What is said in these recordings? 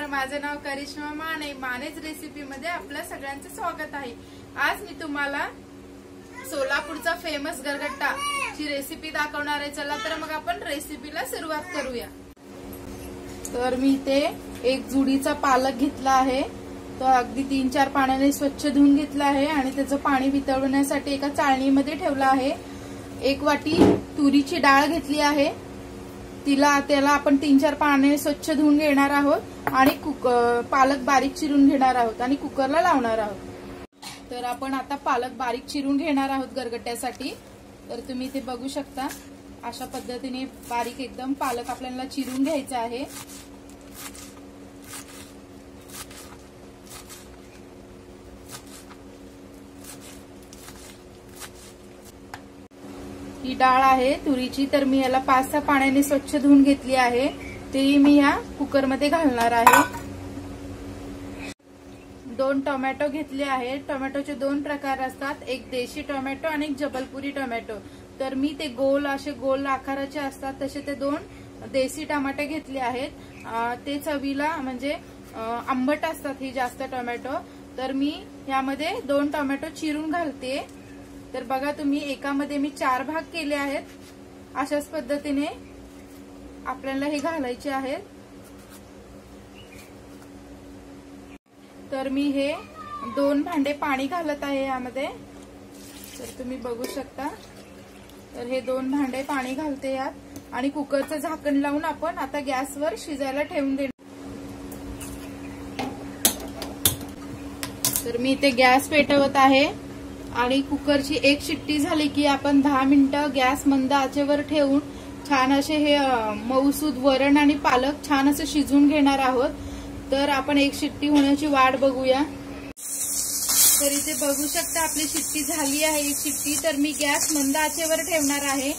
नमस्कार, माझे नाव करिश्मा माने. मानेज रेसिपी मध्ये आपल्या सगळ्यांचे स्वागत आहे. आज मी तुम्हाला सोलापूरचा फेमस गरगट्टा ची रेसिपी दाखवणार आहे. चला तर मग आपण रेसिपीला सुरुवात करूया. तर मी इथे एक जुडीचा पालक घेतला आहे. तो अगदी 3-4 पाण्याने स्वच्छ धुवून घेतला आहे आणि त्याचं पाणी वितळवण्यासाठी एका चाळणीमध्ये ठेवला आहे. 1 वाटी तुरीची डाळ घेतली आहे. त्याला आपण 3-4 पाण्याने स्वच्छ धुवून घेणार आहोत आणि पालक बारीक चिरून घेणार आहोत आणि कुकरला लावणार आहोत. तर आपण आता पालक बारीक चिरून घेणार आहोत गरगट्ट्यासाठी. तर तुम्ही इथे बघू शकता, अशा पद्धतीने बारीक एकदम पालक आपल्याला चिरून घ्यायचा आहे. ही डाळ आहे तुरीची, तर मी याला 5-6 पाण्याने स्वच्छ धुवून घेतली आहे. ती मी या कुकरमध्ये घालणार आहे. 2 टोमॅटो घेतले आहेत. टोमॅटोचे 2 प्रकार असतात, एक देशी टोमॅटो आणि एक जबलपुरी टोमॅटो. तर मी ते असे गोल आकाराचे असतात तसे ते 2 देशी टमाटे घेतले आहेत. ते चवीला म्हणजे आंबट असतात ही जास्त टोमॅटो. तर मी यामध्ये 2 टोमॅटो चिरून घालते. तर बघा तुम्ही, एकामध्ये मी 4 भाग केले आहेत. अशाच पद्धतीने आपल्याला हे घालायचे आहेत. तर मी हे 2 भांडे पाणी घालत आहे यामध्ये. तर तुम्ही बघू शकता. तर हे 2 भांडे पाणी घालते यात आणि कुकरचं झाकण लावून आपण आता गॅसवर शिजायला ठेवून देणार. तर मी इथे गॅस पेटवत आहे आणि कुकरची 1 शिट्टी झाली की आपण 10 मिनिटं गॅस मंद आचेवर ठेवून छान असे हे मऊसूद वरण आणि पालक छान असं शिजून घेणार आहोत. तर आपण 1 शिट्टी होण्याची वाट बघूया. तर इथे बघू शकता आपली शिट्टी झाली आहे 1 शिट्टी. तर मी गॅस मंद आचेवर ठेवणार आहे.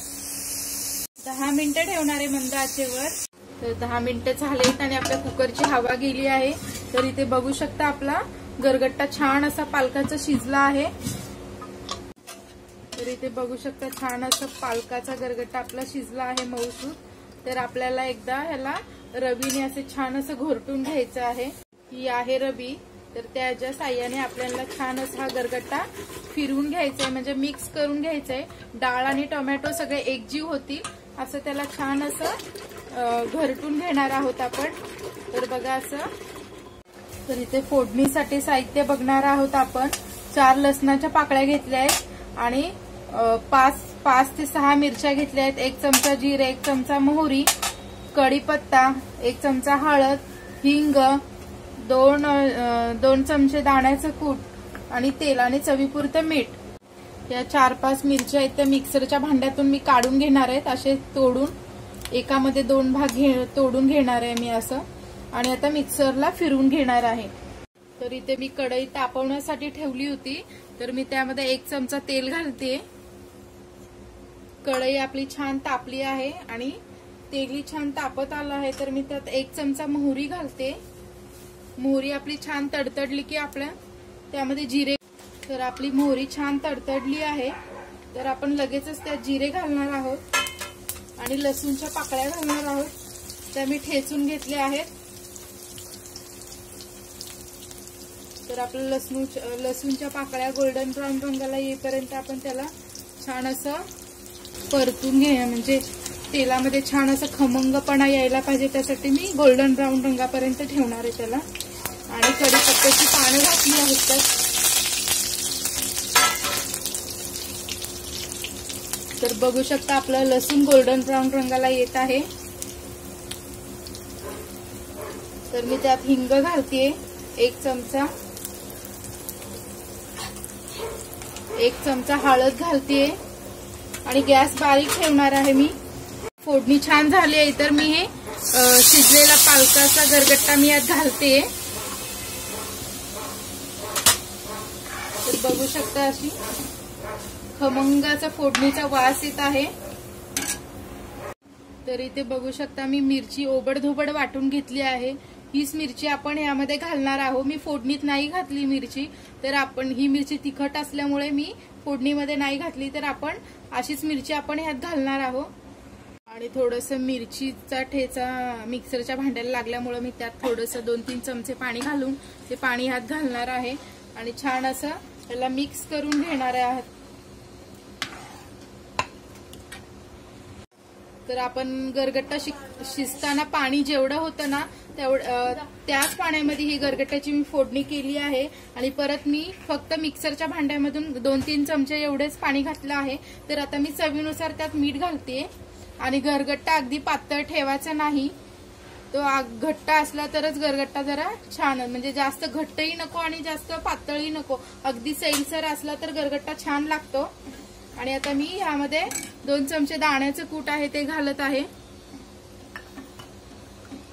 10 मिनिटं ठेवणार आहे मंद आचेवर. तर 10 मिनिटं झालेत आणि आपल्या कुकरची हवा गेली आहे. तर इथे बघू शकता आपला गरगट्टा छान असा पालकाचा शिजला आहे. तर इथे बघू शकता छान असं पालकाचा गरगट्टा आपला शिजला आहे मऊसूद. तर आपल्याला एकदा ह्याला रवीने असे छान असं घोरटून घ्यायचं आहे. ही आहे रवी. तर त्याच्या साह्याने आपल्याला छान असा हा गरगट्टा फिरवून घ्यायचा आहे, म्हणजे मिक्स करून घ्यायचा आहे. डाळ आणि टोमॅटो सगळे एकजीव होतील असं त्याला छान असं घरटून घेणार आहोत आपण. तर बघा असं. तर इथे फोडणीसाठी साहित्य बघणार आहोत आपण. 4 लसणाच्या पाकळ्या घेतल्या आहेत आणि 5 ते 6 मिरच्या घेतल्या आहेत. 1 चमचा जिरे, 1 चमचा मोहरी, कढीपत्ता, 1 चमचा हळद, हिंग, 2 चमचे दाण्याचं कूट आणि तेल आणि चवीपुरतं मीठ. या 4-5 मिरच्या आहेत त्या मिक्सरच्या भांड्यातून मी काढून घेणार आहेत. असे तोडून एकामध्ये 2 भाग तोडून घेणार आहे मी असं आणि आता मिक्सरला फिरवून घेणार आहे. तर इथे मी कढई तापवण्यासाठी ठेवली होती. तर मी त्यामध्ये 1 चमचा तेल घालते. कढई आपली छान तापली आहे आणि तेलही छान तापत आलं आहे. तर मी त्यात 1 चमचा मोहरी घालते. मोहरी आपली छान तडतडली की आपल्या त्यामध्ये जिरे. तर आपली मोहरी छान तडतडली आहे. तर आपण लगेचच त्यात जिरे घालणार आहोत आणि लसूणच्या पाकळ्या घालणार आहोत. त्या मी ठेचून घेतल्या आहेत. तर आपल्या लसूणच्या पाकळ्या गोल्डन ब्राऊन रंगाला येईपर्यंत आपण त्याला छान असं परतून घेऊया, म्हणजे तेलामध्ये छान असं खमंगपणा यायला पाहिजे. त्यासाठी मी गोल्डन ब्राऊन रंगापर्यंत ठेवणार आहे त्याला. आणि कढीपत्त्याची पानं घातली आहेत त्यात. तर बघू शकता आपलं लसूण गोल्डन ब्राऊन रंगाला येत आहे. तर मी त्यात हिंग घालतेय 1 चमचा. 1 चमचा हळद घालतेय आणि गॅस बारीक ठेवणार आहे मी. फोडणी छान झाली आहे. तर मी हे शिजलेला पालकाचा गरगट्टा मी यात घालते. तर बघू शकता अशी खमंगाचा फोडणीचा वास येत आहे. तर इथे बघू शकता मी मिरची ओबडधोबड वाटून घेतली आहे. हीच मिरची आपण यामध्ये घालणार आहोत. मी फोडणीत नाही घातली मिरची. तर आपण ही मिरची तिखट असल्यामुळे मी फोडणीमध्ये नाही घातली. तर आपण अशीच मिरची आपण ह्यात घालणार आहोत. आणि थोडंसं मिरचीचा ठेचा मिक्सरच्या भांड्याला लागल्यामुळे मी त्यात थोडंसं 2-3 चमचे पाणी घालून ते पाणी ह्यात घालणार आहे आणि छान असं याला मिक्स करून घेणार आहे. तर आपण गरगट्टा शिजताना पाणी जेवढं होतं ना त्याच पाण्यामध्ये ही गरगट्ट्याची मी फोडणी केली आहे आणि परत मी फक्त मिक्सरच्या भांड्यामधून 2-3 चमचे एवढेच पाणी घातलं आहे. तर आता मी चवीनुसार त्यात मीठ घालते आणि गरगट्टा अगदी पातळ ठेवायचा नाही, तो घट्ट असला तरच गरगट्टा जरा छान, म्हणजे जास्त घट्टही नको आणि जास्त पातळही नको, अगदी सैलसर असला तर गरगट्टा छान लागतो. आणि आता मी ह्यामध्ये 2 चमचे दाण्याचं कूट आहे ते घालत आहे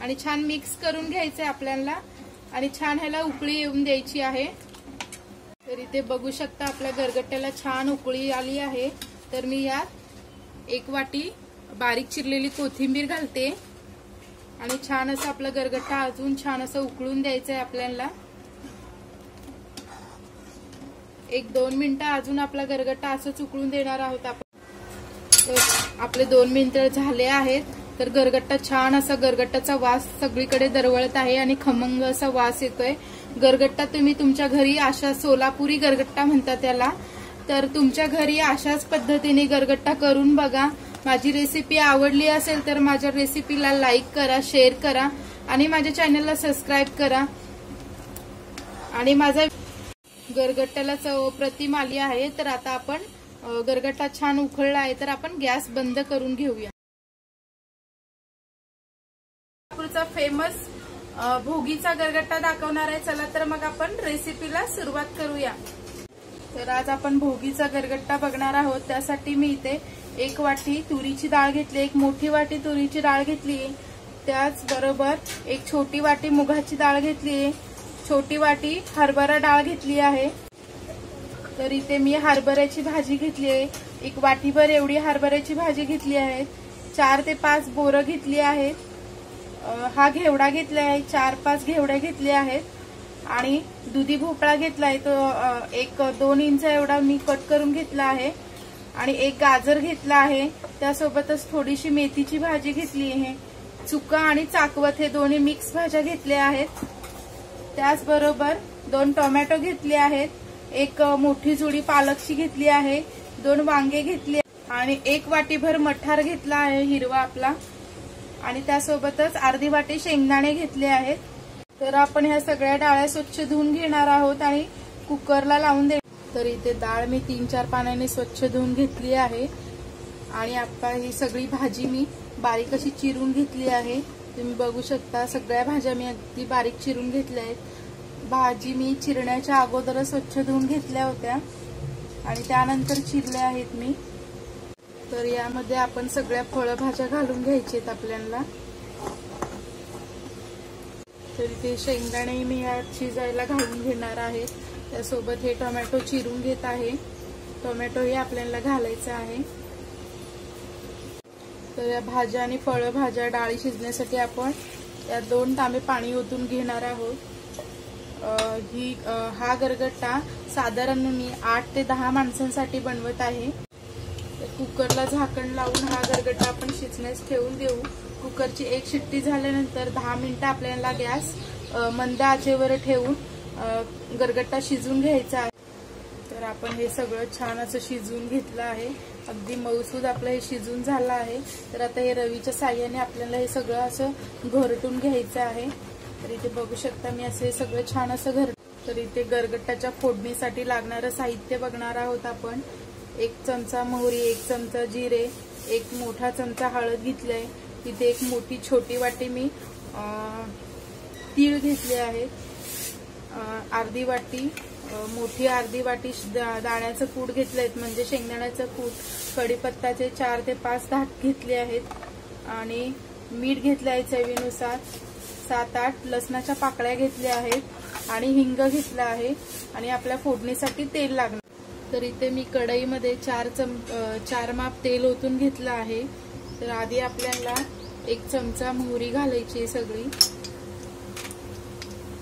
आणि छान मिक्स करून घ्यायचंय आपल्याला आणि छान ह्याला उकळी येऊन द्यायची आहे. तर इथे बघू शकता आपल्या गरगट्ट्याला छान उकळी आली आहे. तर मी यात 1 वाटी बारीक चिरलेली कोथिंबीर घालते आणि छान असं आपला गरगट्टा अजून छान असं उकळून द्यायचंय आपल्याला. 1-2 मिनिटं अजून आपला गरगट्टा असंच उकळून देणार आहोत आपण. तर आपले 2 मिनिटं झाले आहेत. तर गरगट्टा छान असा गरगट्टाचा वास सगळीकडे दरवळत आहे आणि खमंग असा वास येतोय. गरगट्टा तुम्ही तुमच्या घरी अशा सोलापुरी गरगट्टा म्हणतात त्याला, तर तुमच्या घरी अशाच पद्धतीने गरगट्टा करून बघा. माझी रेसिपी आवडली असेल तर माझ्या रेसिपीला लाईक करा, शेअर करा आणि माझ्या चॅनलला सबस्क्राईब करा. आणि माझा गरगट्ट्याला चव अप्रतिम आली आहे. तर आता आपण गरगट्टा छान उकळला आहे तर आपण गॅस बंद करून घेऊया. सोलापूरचा फेमस भोगीचा गरगट्टा दाखवणार आहे. चला तर मग आपण रेसिपीला सुरुवात करूया. तर आज आपण भोगीचा गरगट्टा बघणार आहोत. त्यासाठी मी इथे 1 वाटी तुरीची डाळ घेतली, 1 मोठी वाटी तुरीची डाळ घेतली, त्याचबरोबर 1 छोटी वाटी मुगाची डाळ घेतली, छोटी वाटी हरभरा डाळ घेतली आहे. तर इथे मी हरभऱ्याची भाजी घेतली आहे, 1 वाटीभर एवढी हरभऱ्याची भाजी घेतली आहे. 4 ते 5 बोरं घेतली आहेत. हा घेवडा घेतला आहे, 4-5 घेवड्या घेतले आहेत आणि दुधी भोपळा घेतलाय, तो 1-2 इंच एवढा मी कट करून घेतला आहे आणि 1 गाजर घेतला आहे. त्यासोबतच थोडीशी मेथीची भाजी घेतली आहे. चुका आणि चाकवत हे दोन्ही मिक्स भाज्या घेतल्या आहेत. त्याचबरोबर 2 टोमॅटो घेतले आहेत, 1 मोठी जुडी पालकची घेतली आहे, 2 वांगे घेतले आणि 1 वाटीभर मठार घेतला आहे हिरवा आपला आणि त्यासोबतच अर्धी वाटी शेंगदाणे घेतले आहेत. तर आपण ह्या सगळ्या डाळ्या स्वच्छ धुवून घेणार आहोत आणि कुकरला लावून दे. तर इथे डाळ मी 3-4 पाण्याने स्वच्छ धुवून घेतली आहे आणि आता ही सगळी भाजी मी बारीक अशी चिरून घेतली आहे. तुम्ही बघू शकता सगळ्या भाज्या मी अगदी बारीक चिरून घेतल्या आहेत. भाजी मी चिरण्याच्या अगोदर स्वच्छ धुवून घेतल्या होत्या आणि त्यानंतर चिरल्या आहेत मी. तर यामध्ये आपण सगळ्या फळभाज्या घालून घ्यायच्यात आपल्याला. तर इथे शेंगदाणे मी यात शिजायला घालून घेणार आहे. त्यासोबत हे टोमॅटो चिरून घेत आहे, टोमॅटोही आपल्याला घालायचा आहे. तर या भाज्या आणि फळभाज्या डाळी शिजण्यासाठी आपण यात 2 तांबे पाणी ओतून घेणार आहोत. हा गरगट्टा साधारण मी 8 ते 10 माणसांसाठी बनवत आहे. कुकरला झाकण लावून हा गरगट्टा आपण शिजण्यास ठेवून देऊ. कुकरची 1 शिट्टी झाल्यानंतर 10 मिनिटं आपल्याला गॅस मंद आचेवर ठेवून गरगट्टा शिजून घ्यायचा आहे. तर आपण हे सगळं छान असं शिजवून घेतलं आहे, अगदी मऊसूद आपलं हे शिजून झालं आहे. तर आता हे रवीच्या साह्याने आपल्याला हे सगळं असं घरटून घ्यायचं आहे. तर इथे बघू शकता मी असं सगळं छान असं तर इथे गरगट्टाच्या फोडणीसाठी लागणारं साहित्य बघणार आहोत आपण. 1 चमचा मोहरी, 1 चमचा जिरे, 1 मोठा चमचा हळद घेतलाय. इथे 1 मोठी छोटी वाटी मी तीळ घेतले आहेत, अर्धी वाटी मोठी अर्धी वाटी दाण्याचं कूट घेतलंय म्हणजे शेंगदाण्याचं कूट, कढीपत्त्याचे 4 ते 5 धाट घेतले आहेत आणि मीठ घेतलंय चवीनुसार, 7-8 लसणाच्या पाकळ्या घेतल्या आहेत आणि हिंग घेतला आहे आणि आपल्या फोडणीसाठी तेल लागणार. तर इथे मी कढईमध्ये 4 माप तेल ओतून घेतलं आहे. तर आधी आपल्याला 1 चमचा मोहरी घालायची. सगळी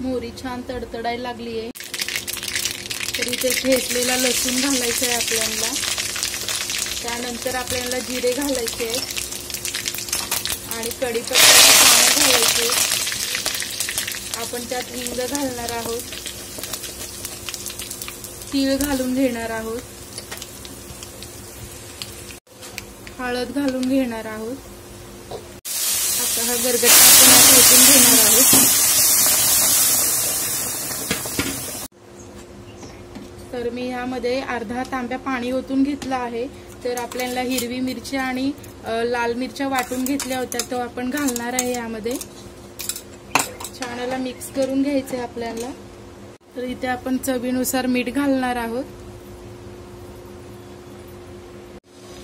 मोहरी छान तडतडायला लागली आहे. तर इथे ठेचलेला लसूण घालायचा आहे आपल्याला. त्यानंतर आपल्याला जिरे घालायचे आहेत. आणि कढीपत्त्याची पानं घालायची। आपण त्यात हिंग घालणार आहोत, तीळ घालून घेणार आहोत, हळद घालून घेणार आहोत। आता हा गरगट्टा आपण यात ओतून घेणार आहोत। तर मी यामध्ये अर्धा तांब्या पाणी ओतून घेतलं आहे। तर आपल्याला हिरवी मिरची आणि लाल मिरच्या वाटून घेतल्या होत्या तो आपण घालणार आहे यामध्ये। छान याला मिक्स करून घ्यायचे आपल्याला। तर इथे आपण चवीनुसार मीठ घालणार आहोत।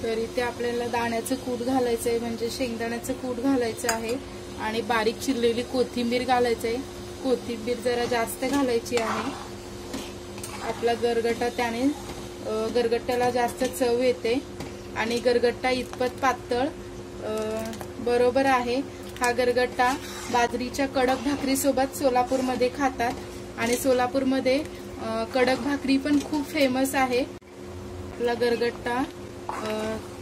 तर इथे आपल्याला दाण्याचं कूट घालायचं आहे, म्हणजे शेंगदाण्याचं कूट घालायचं आहे आणि बारीक चिरलेली कोथिंबीर घालायची आहे। कोथिंबीर जरा जास्त घालायची आहे। आपला गरगट्टा त्याने गरगट्ट्याला जास्त चव येते आणि गरगट्टा इतपत पातळ बरोबर आहे। हा गरगट्टा बाजरीच्या कडक भाकरीसोबत सोलापूरमध्ये खातात आणि सोलापूरमध्ये कडक भाकरी पण खूप फेमस आहे। आपला गरगट्टा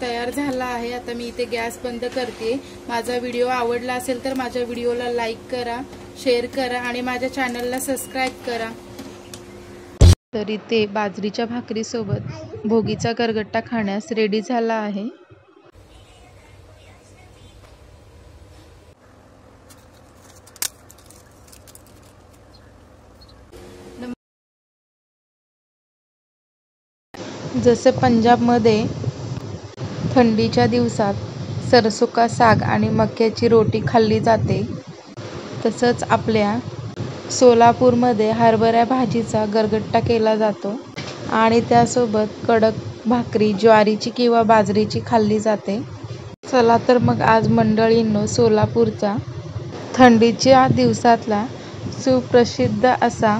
तयार झाला आहे। आता मी इथे गॅस बंद करते। माझा व्हिडिओ आवडला असेल तर माझ्या व्हिडिओला लाईक करा, शेअर करा आणि माझ्या चॅनलला सबस्क्राईब करा। तर इथे बाजरीच्या भाकरीसोबत भोगीचा गरगट्टा खाण्यास रेडी झाला आहे। जसे पंजाबमध्ये थंडीच्या दिवसात सरसों का साग आणि मक्याची रोटी खाल्ली जाते, तसंच आपल्या सोलापूरमध्ये हरभरा भाजीचा गरगट्टा केला जातो आणि त्यासोबत कडक भाकरी ज्वारीची किंवा बाजरीची खाल्ली जाते। चला तर मग आज मंडळींनो, सोलापूरचा थंडीच्या दिवसातला सुप्रसिद्ध असा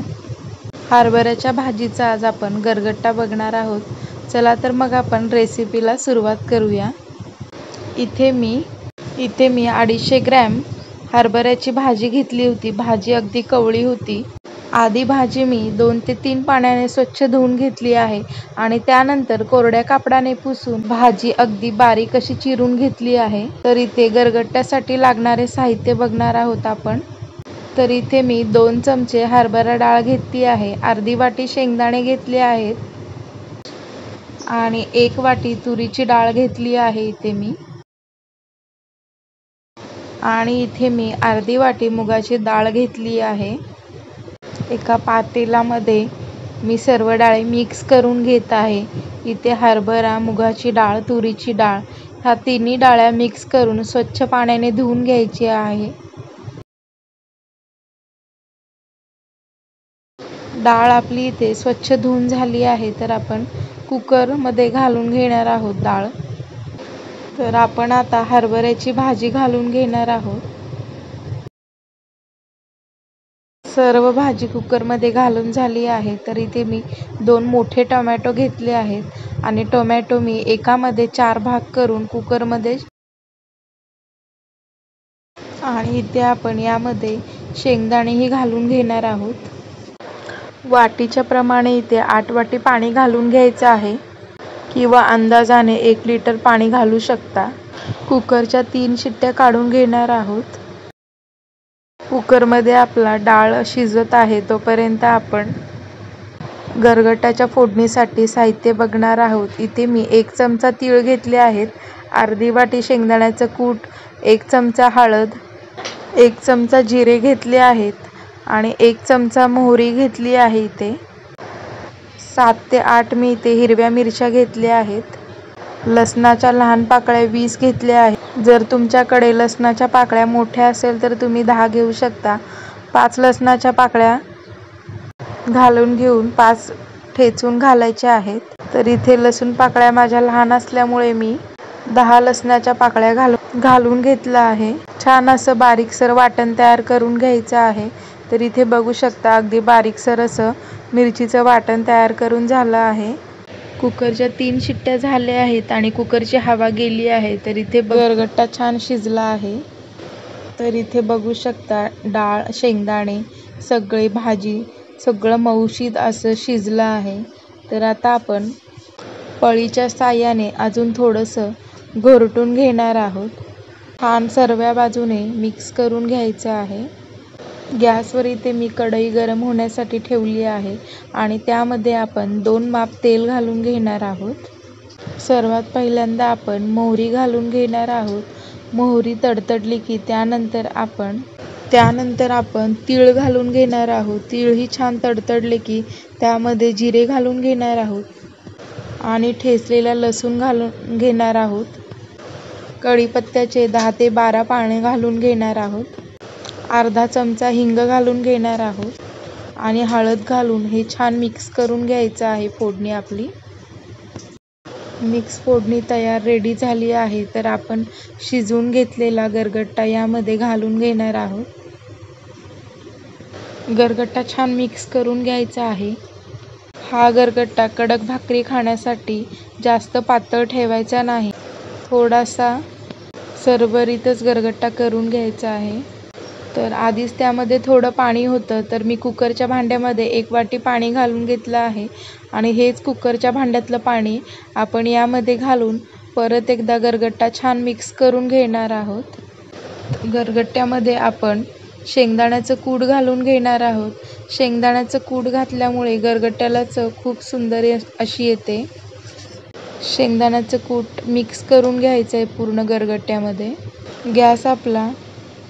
हरभऱ्याच्या भाजीचा आज आपण गरगट्टा बघणार आहोत। चला तर मग आपण रेसिपीला सुरुवात करूया। इथे मी 250 ग्रॅम हरभऱ्याची भाजी घेतली होती। भाजी अगदी कवळी होती। आधी भाजी मी 2 ते 3 पाण्याने स्वच्छ धुवून घेतली आहे आणि त्यानंतर कोरड्या कापडाने पुसून भाजी अगदी बारीक अशी चिरून घेतली आहे। तर इथे गरगट्ट्यासाठी लागणारे साहित्य बघणार आहोत आपण। तर इथे मी 2 चमचे हरभरा डाळ घेतली आहे, अर्धी वाटी शेंगदाणे घेतले आहेत आणि 1 वाटी तुरीची डाळ घेतली आहे इथे मी। आणि इथे मी अर्धी वाटी मुगाची डाळ घेतली आहे। एका पातेल्यामध्ये मी सर्व डाळी मिक्स करून घेत आहे। इथे हरभरा, मुगाची डाळ, तुरीची डाळ ह्या तिन्ही डाळ्या मिक्स करून स्वच्छ पाण्याने धुवून घ्यायची आहे। डाळ आपली इथे स्वच्छ धुवून झाली आहे। तर आपण कुकरमध्ये घालून घेणार आहोत डाळ। तर आपण आता हरभऱ्याची भाजी घालून घेणार आहोत। सर्व भाजी कुकरमध्ये घालून झाली आहे। तर इथे मी 2 मोठे टोमॅटो घेतले आहेत आणि टोमॅटो मी एकामध्ये 4 भाग करून कुकरमध्ये, आणि इथे आपण यामध्ये शेंगदाणेही घालून घेणार आहोत। वाटीच्या प्रमाणे इथे 8 वाटी पाणी घालून घ्यायचं आहे किंवा अंदाजाने 1 लिटर पाणी घालू शकता। कुकरच्या 3 शिट्ट्या काढून घेणार आहोत। कुकरमध्ये आपला डाळ शिजत आहे तोपर्यंत आपण गरगट्ट्याच्या फोडणीसाठी साहित्य बघणार आहोत। इथे मी 1 चमचा तीळ घेतले आहेत, अर्धी वाटी शेंगदाण्याचं कूट, 1 चमचा हळद, 1 चमचा जिरे घेतले आहेत आणि 1 चमचा मोहरी घेतली आहे। इथे 7 ते 8 मी इथे हिरव्या मिरच्या घेतल्या आहेत। लसणाच्या लहान पाकळ्या 20 घेतल्या आहेत। जर तुमच्याकडे लसणाच्या पाकळ्या मोठ्या असेल तर तुम्ही 10 घेऊ शकता। 5 लसणाच्या पाकळ्या घालून घेऊन 5 ठेचून घालायच्या आहेत। तर इथे लसूण पाकळ्या माझ्या लहान असल्यामुळे मी 10 लसणाच्या पाकळ्या घालून घेतला आहे। छान असं बारीकसर वाटण तयार करून घ्यायचं आहे। तर इथे बघू शकता अगदी बारीकसर असं मिरचीचं वाटण तयार करून झालं आहे। कुकरच्या 3 शिट्ट्या झाल्या आहेत आणि कुकरची हवा गेली आहे। तर इथे गरगट्टा छान शिजला आहे। तर इथे बघू शकता डाळ, शेंगदाणे, सगळी भाजी सगळं मऊशीत असं शिजलं आहे। तर आता आपण पळीच्या साहाय्याने अजून थोडंसं घोरटून घेणार आहोत। छान सर्व बाजूने मिक्स करून घ्यायचं आहे। गॅसवर इथे मी कढई गरम होण्यासाठी ठेवली आहे आणि त्यामध्ये आपण 2 माप तेल घालून घेणार आहोत। सर्वात पहिल्यांदा आपण मोहरी घालून घेणार आहोत। मोहरी तडतडली की त्यानंतर आपण तीळ घालून घेणार आहोत। तीळ ही छान तडतडले की त्यामध्ये जिरे घालून घेणार आहोत आणि ठेचलेला लसूण घालून घेणार आहोत। कढीपत्त्याचे 10 ते 12 पाने घालून घेणार आहोत। अर्धा चमचा हिंग घालून घेणार आहोत आणि हळद घालून हे छान मिक्स करून घ्यायचं आहे। फोडणी आपली मिक्स फोडणी तयार रेडी झाली आहे। तर आपण शिजवून घेतलेला गरगट्टा यामध्ये घालून घेणार आहोत। गरगट्टा छान मिक्स करून घ्यायचा आहे। हा गरगट्टा कडक भाकरी खाण्यासाठी जास्त पातळ ठेवायचा नाही, थोडासा सरबरीतच गरगट्टा करून घ्यायचा आहे। तर आधीच त्यामध्ये थोडं पाणी होतं, तर मी कुकरच्या भांड्यामध्ये 1 वाटी पाणी घालून घेतलं आहे आणि हेच कुकरच्या भांड्यातलं पाणी आपण यामध्ये घालून परत एकदा गरगट्टा छान मिक्स करून घेणार आहोत। गरगट्ट्यामध्ये आपण शेंगदाण्याचं कूट घालून घेणार आहोत। शेंगदाण्याचं कूट घातल्यामुळे गरगट्ट्याला चव खूप सुंदर अशी येते। शेंगदाण्याचं कूट मिक्स करून घ्यायचं आहे पूर्ण गरगट्ट्यामध्ये। गॅस आपला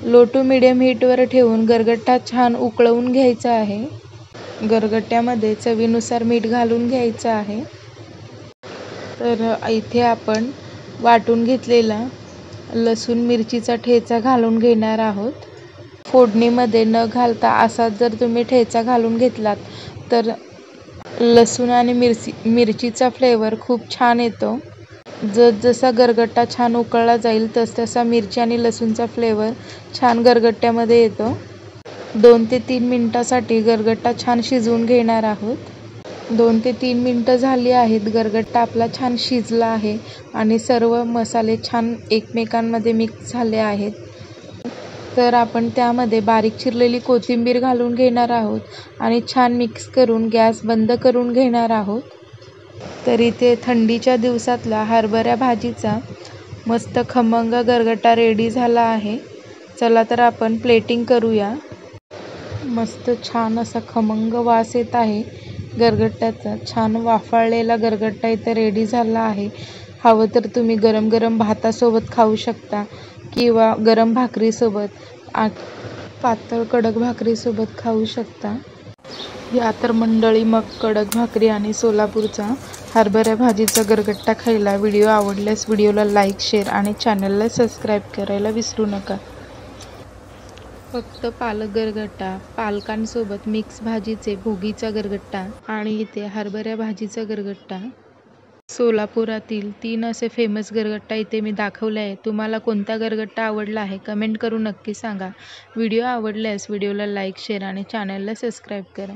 लो टू मीडियम हीटवर ठेवून गरगट्टा छान उकळवून घ्यायचा आहे। गरगट्ट्यामध्ये चवीनुसार मीठ घालून घ्यायचं आहे। तर इथे आपण वाटून घेतलेला लसूण मिरचीचा ठेचा घालून घेणार आहोत। फोडणीमध्ये न घालता असा जर तुम्ही ठेचा घालून घेतलात तर लसूण आणि मिरचीचा फ्लेवर खूप छान येतो। जसा गरगट्टा छान उकळला जाईल तसा मिरची आणि लसूणचा फ्लेवर छान गरगट्ट्यामध्ये येतो। 2 ते 3 मिनिटासाठी गरगट्टा छान शिजवून घेणार आहोत। 2 ते 3 मिनिटं झाली आहेत। गरगट्टा आपला छान शिजला आहे आणि सर्व मसाले छान एकमेकांमध्ये मिक्स झाले आहेत। तर आपण त्यामध्ये बारीक चिरलेली कोथिंबीर घालून घेणार आहोत आणि छान मिक्स करून गॅस बंद करून घेणार आहोत। तर इथे थंडीच्या दिवसातला हरभरा भाजीचा मस्त खमंग गरगट्टा रेडी झाला आहे। चला तर आपण प्लेटिंग करूया। मस्त छान असा खमंग वास येत आहे गरगट्ट्याचा। छान वाफाळलेला गरगट्टा इथे रेडी झाला आहे। हवं तर तुम्ही गरम गरम भातासोबत खाऊ शकता किंवा गरम भाकरीसोबत, पातळ कडक भाकरीसोबत खाऊ शकता। या तर मंडळी मग कडक भाकरी आणि सोलापूरचा हरभरा भाजीचा गरगट्टा खायला। व्हिडिओ आवडल्यास व्हिडिओला लाईक, शेअर आणि चॅनलला सबस्क्राईब करायला विसरू नका। फक्त पालक गरगट्टा, पालकांसोबत मिक्स भाजीचे भोगीचा गरगट्टा आणि इथे हरभरा भाजीचा गरगट्टा। सोलापुरातील 3 असे फेमस गरगट्टा इथे मी दाखवले आहे। तुम्हाला कोणता गरगट्टा आवडला आहे कमेंट करून नक्की सांगा। व्हिडिओ आवडल्यास व्हिडिओला लाईक, शेअर आणि चॅनलला सबस्क्राईब करा।